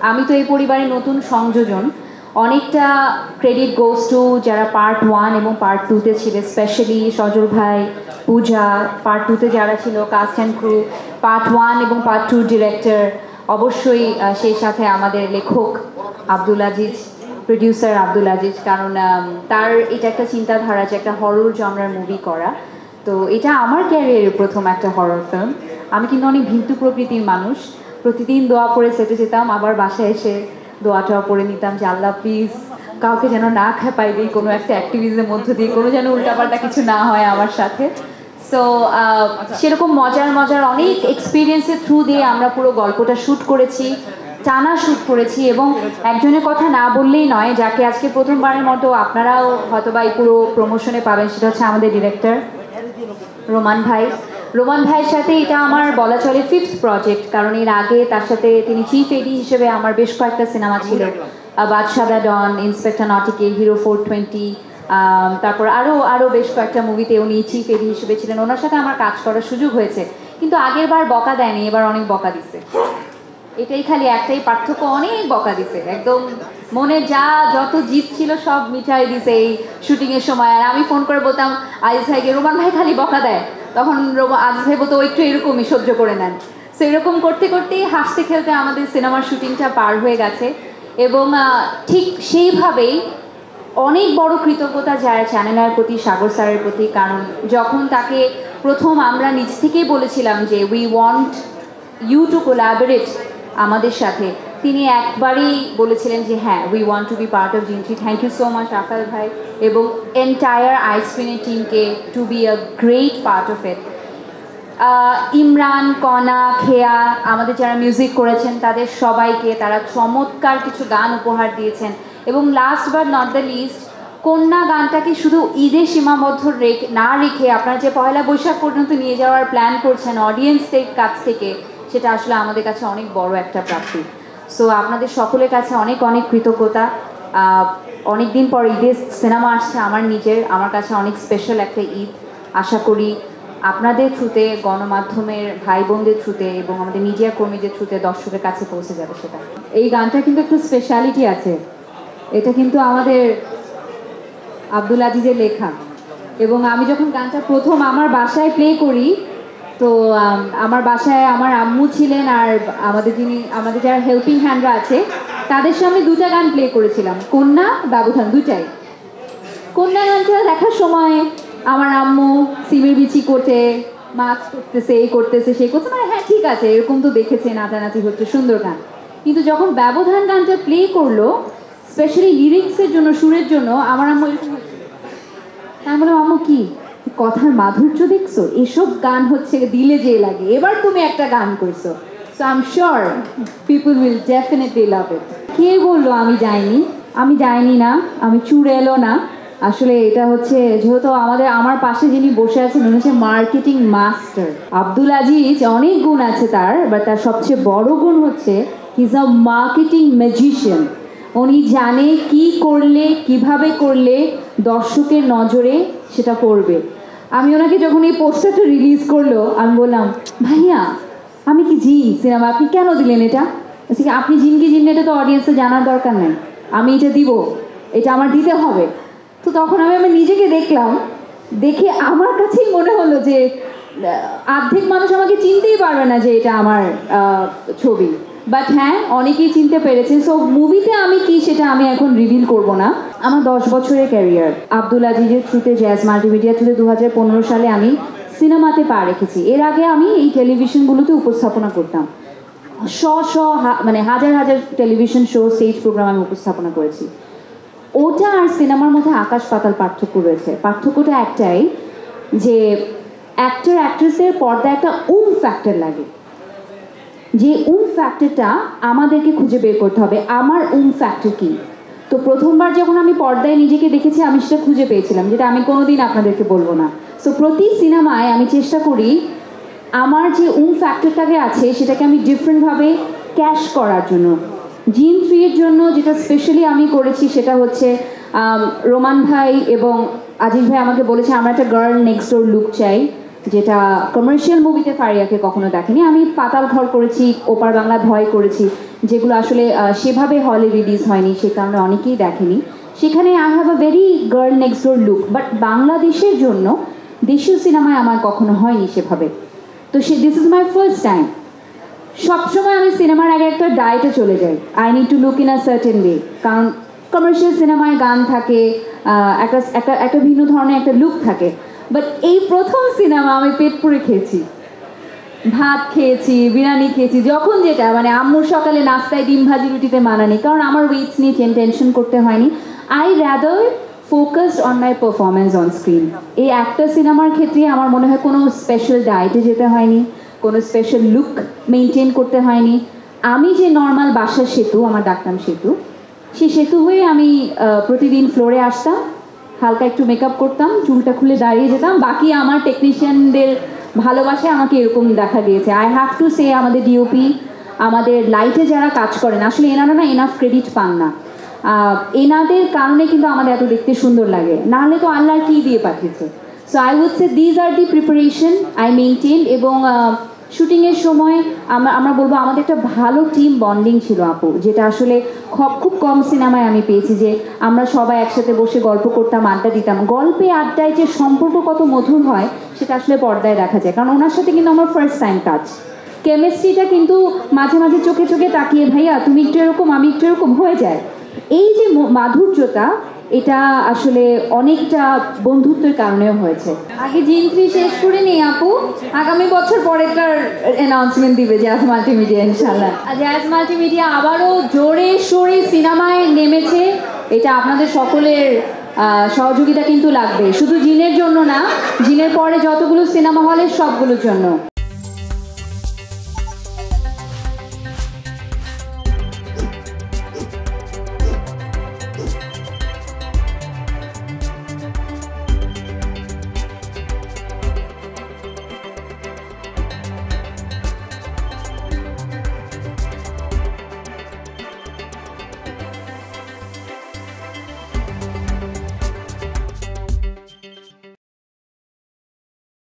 আমি তো এই পরিবারের নতুন সংযোজন। অনেকটা ক্রেডিট গোস টু যারা পার্ট 1 এবং পার্ট 2-তে ছিল, স্পেশালি সজল ভাই, পূজা, পার্ট 2-তে যারা ছিল কাস্ট অ্যান্ড ক্রু, পার্ট 1 এবং পার্ট 2 ডিরেক্টর, অবশ্যই সেই সাথে আমাদের লেখক আব্দুল আজিজ, প্রডিউসার আব্দুল আজিজ, কারণ তার এটা একটা চিন্তাধারা যে একটা হরর জনরার মুভি করা। তো এটা আমার ক্যারিয়ারের প্রথম একটা হরর ফিল্ম। আমি কিন্তু অনেক ভীতু প্রকৃতির মানুষ, প্রতিদিন দোয়া পড়ে সেটে যেতাম, আবার বাসায় এসে দোয়াটা পড়ে নিতাম যে আল্লাহ প্লিজ কাউকে যেন না খেপাই দিই কোনো একটা অ্যাক্টিভিজমের মধ্য দিয়ে, কোনো যেন উল্টাপাল্টা কিছু না হয় আমার সাথে। সো সেরকম মজার মজার অনেক এক্সপিরিয়েন্সের থ্রু দিয়ে আমরা পুরো গল্পটা শ্যুট করেছি, টানা শ্যুট করেছি। এবং একজনের কথা না বললেই নয়, যাকে আজকে প্রথমবারের মতো আপনারাও হয়তো বা এই পুরো প্রমোশনে পাবেন, সেটা হচ্ছে আমাদের ডিরেক্টর রোমান ভাই। রোমান ভাইয়ের সাথে এটা আমার বলা চলে 5th প্রজেক্ট, কারণ এর আগে তার সাথে তিনি চিফ এডি হিসেবে আমার বেশ কয়েকটা সিনেমা ছিল, বাদশা দ্য ডন, ইন্সপেক্টর নটিকে, হিরো 420, তারপর আরও বেশ কয়েকটা মুভিতে উনি চিফ এডি হিসেবে ছিলেন। ওনার সাথে আমার কাজ করার সুযোগ হয়েছে, কিন্তু আগের বার বকা দেয়নি, এবার অনেক বকা দিচ্ছে। এটাই খালি একটাই পার্থক্য, অনেক বকা দিছে, একদম মনে যা যত জিত ছিল সব মিঠাই দিছে এই শুটিংয়ের সময়। আর আমি ফোন করে বলতাম আজিজ ভাইকে, রোমান ভাই খালি বকা দেয়, তখন আজিজ ভাই বলতো একটু এরকমই সহ্য করে নেন। সো এরকম করতে করতেই হাসতে খেলতে আমাদের সিনেমার শুটিংটা পার হয়ে গেছে। এবং ঠিক সেইভাবেই অনেক বড় কৃতজ্ঞতা যায় চ্যানেলের প্রতি, সাগর স্যারের প্রতি, কারণ যখন তাকে প্রথম আমরা নিজ থেকেই বলেছিলাম যে we want you to collaborate আমাদের সাথে, তিনি একবারই বলেছিলেন যে হ্যাঁ we want to be part of জিনট্রি। Thank you so much Rafel ভাই এবং এন্টায়ার আইস্ক্রিনের টিমকে to be a great part of it. Imran, Kona, Kheya, আমাদের যারা মিউজিক করেছেন তাদের সবাইকে, তারা চমৎকার কিছু গান উপহার দিয়েছেন। এবং last but not the least, কন্যা গানটাকে শুধু ঈদে সীমাবদ্ধ না রেখে আপনারা যে পয়লা বৈশাখ পর্যন্ত নিয়ে যাওয়ার প্ল্যান করছেন অডিয়েন্সদের কাছ থেকে, সেটা আসলে আমাদের কাছে অনেক বড় একটা প্রাপ্তি। সো আপনাদের সকলের কাছে অনেক অনেক কৃতজ্ঞতা। অনেক দিন পর ঈদের সিনেমা আসছে আমার কাছে অনেক স্পেশাল একটা ঈদ। আশা করি আপনাদের থ্রুতে, গণমাধ্যমের ভাই বোনদের থ্রুতে এবং আমাদের মিডিয়া কর্মীদের থ্রুতে দর্শকের কাছে পৌঁছে যাবে সেটা। এই গানটা কিন্তু একটু স্পেশালিটি আছে, এটা কিন্তু আমাদের আব্দুল আজিজের লেখা। এবং আমি যখন গানটা প্রথম আমার বাসায় প্লে করি, তো আমার বাসায় আমার আম্মু ছিলেন আর আমাদের যারা হেল্পিং হ্যান্ডরা আছে তাদের সামনে দুটা গান প্লে করেছিলাম, কন্যা, ব্যবধান, দুটাই। কন্যা গানটা দেখার সময় আমার আম্মু সিমের বিচি কোটে মাছ করতেছে, এই করতেছে, সেই করতেছে, মানে হ্যাঁ ঠিক আছে, এরকম তো দেখেছে, নাচানাচি হচ্ছে, সুন্দর গান। কিন্তু যখন ব্যবধান গানটা প্লে করলো, স্পেশালি লিরিক্সের জন্য, সুরের জন্য, আমার আম্মু এরকম, আমি বললাম আম্মু কি কথার মাধুর্য দেখছো, এসব গান হচ্ছে দিলে যে লাগে, এবার তুমি একটা গান করছো। So I am sure people will definitely love it. কে বললো আমি যাইনি না, আমি চুড়েলো না। আসলে এটা হচ্ছে, যেহেতু আমার পাশে যিনি বসে আছেন উনি হচ্ছে মার্কেটিং মাস্টার আব্দুল আজিজ। অনেক গুণ আছে তার, বাট তার সবচেয়ে বড় গুণ হচ্ছে he is a marketing magician. উনি জানে কি করলে, কিভাবে করলে দর্শকের নজরে সেটা পড়বে। আমি ওনাকে যখন এই পোস্টারটা রিলিজ করলো, আমি বললাম ভাইয়া আমি কি জিন সিনেমা, আপনি কেন দিলেন এটা? আপনি জিন কি জিন, এটা তো অডিয়েন্সে জানার দরকার নেই, আমি এটা দিব, এটা আমার দিতে হবে। তো তখন আমি নিজেকে দেখলাম, দেখে আমার কাছেই মনে হলো যে অর্ধেক মানুষ আমাকে চিনতেই পারবে না যে এটা আমার ছবি, বাট হ্যাঁ অনেকেই চিনতে পেরেছে। সো মুভিতে আমি কি সেটা আমি এখন রিভিল করব না। আমার 10 বছরের ক্যারিয়ার আব্দুল আজিজের থ্রুতে, জ্যাজ মাল্টিমিডিয়া থ্রুতে 2015 সালে আমি সিনেমাতে পা রেখেছি। এর আগে আমি এই টেলিভিশনগুলোতে উপস্থাপনা করতাম, মানে হাজার হাজার টেলিভিশন শো, স্টেজ প্রোগ্রাম আমি উপস্থাপনা করেছি। ওটা আর সিনেমার মধ্যে আকাশ পাতাল পার্থক্য রয়েছে। পার্থক্যটা একটাই যে অ্যাক্টর অ্যাক্ট্রেসের পর্দায় একটা ফ্যাক্টর লাগে, যে ফ্যাক্টরটা আমাদেরকে খুঁজে বের করতে হবে। আমার ফ্যাক্টর কি? তো প্রথমবার যখন আমি পর্দায় নিজেকে দেখেছি আমি সেটা খুঁজে পেয়েছিলাম, যেটা আমি কোনোদিন আপনাদেরকে বলবো না। সো প্রতি সিনেমায় আমি চেষ্টা করি আমার যে ফ্যাক্টরটাকে আছে সেটাকে আমি ডিফারেন্টভাবে ক্যাশ করার জন্য। জিন 3 এর জন্য যেটা স্পেশালি আমি করেছি সেটা হচ্ছে রোমান ভাই এবং আজিজ ভাই আমাকে বলেছে আমরা একটা গার্ল নেক্সট ডোর লুক চাই। যেটা কমার্শিয়াল মুভিতে ফারিয়াকে কখনো দেখেনি। আমি পাতাল ঘর করেছি, ওপার বাংলা ভয় করেছি, যেগুলো আসলে সেভাবে হলে রিলিজ হয়নি, সে কারণে অনেকেই দেখেনি। সেখানে I have a very girl next door look, but বাংলাদেশের জন্য দেশীয় সিনেমায় আমার কখনো হয়নি সেভাবে। তো this is my first time. সবসময় আমি সিনেমার আগে একটা ডায়েটে চলে যাই, I need to look in a certain way, কারণ কমার্শিয়াল সিনেমায় গান থাকে, একটা একটা একটা ভিন্ন ধরনের একটা লুক থাকে। বাট এই প্রথম সিনেমা আমি পেট পুরে খেয়েছি, ভাত খেয়েছি, বিরিয়ানি খেয়েছি, যখন যেটা মানে আম্মুর সকালে নাস্তায় ডিম ভাজি রুটিতে মানানি, কারণ আমার ওয়েটস নিয়ে টেনশন করতে হয়নি। I rather focused on my performance on screen. এই একটা সিনেমার ক্ষেত্রে আমার মনে হয় কোনো স্পেশাল ডায়েটে যেতে হয়নি, কোনো স্পেশাল লুক মেনটেন করতে হয়নি। আমি যে নর্মাল বাসার সেতু, আমার ডাকতাম সেতু, সেই সেতু হয়ে আমি প্রতিদিন ফ্লোরে আসতাম, হালকা একটু মেকআপ করতাম, চুলটা খুলে দাঁড়িয়ে যেতাম। বাকি আমার টেকনিশিয়ানদের ভালোবাসায় আমাকে এরকম দেখা দিয়েছে। আই হ্যাভ টু সে আমাদের ডিওপি, আমাদের লাইটে যারা কাজ করেন, আসলে এনারা না এনাফ ক্রেডিট পান না। এনাদের কারণে কিন্তু আমাদের এত দেখতে সুন্দর লাগে, নাহলে তো আল্লাহ কি দিয়ে পাঠিয়েছে। So I would say these are the preparation I maintain. এবং শুটিংয়ের সময় আমরা বলবো আমাদের একটা ভালো টিম বন্ডিং ছিল আপু, যেটা আসলে খুব কম সিনেমায় আমি পেয়েছি, যে আমরা সবাই একসাথে বসে গল্প করতাম, আড্ডা দিতাম। গল্পে আড্ডায় যে সম্পর্ক কত মধুর হয় সেটা আসলে পর্দায় দেখা যায়, কারণ ওনার সাথে কিন্তু আমার ফার্স্ট টাইম কাজ। কেমিস্ট্রিটা কিন্তু মাঝে মাঝে চোখে চোখে তাকিয়ে, ভাইয়া তুমি একটু এরকম আমি একটু এরকম হয়ে যায়। এই যে মাধুর্যতা, এটা আসলে অনেকটা বন্ধুত্বের কারণেও হয়েছে। আগে জিন3 শেষ করে নিই আপু, আগামী বছর পরেরটার অ্যানাউন্সমেন্ট দিবে জ্যাজ মাল্টিমিডিয়া ইনশাল্লাহ। জ্যাজ মাল্টিমিডিয়া আবারও জোরে সোরে সিনেমায় নেমেছে, এটা আপনাদের সকলের সহযোগিতা কিন্তু লাগবে, শুধু জিনের জন্য না, জিনের পরে যতগুলো সিনেমা হলের সবগুলোর জন্য।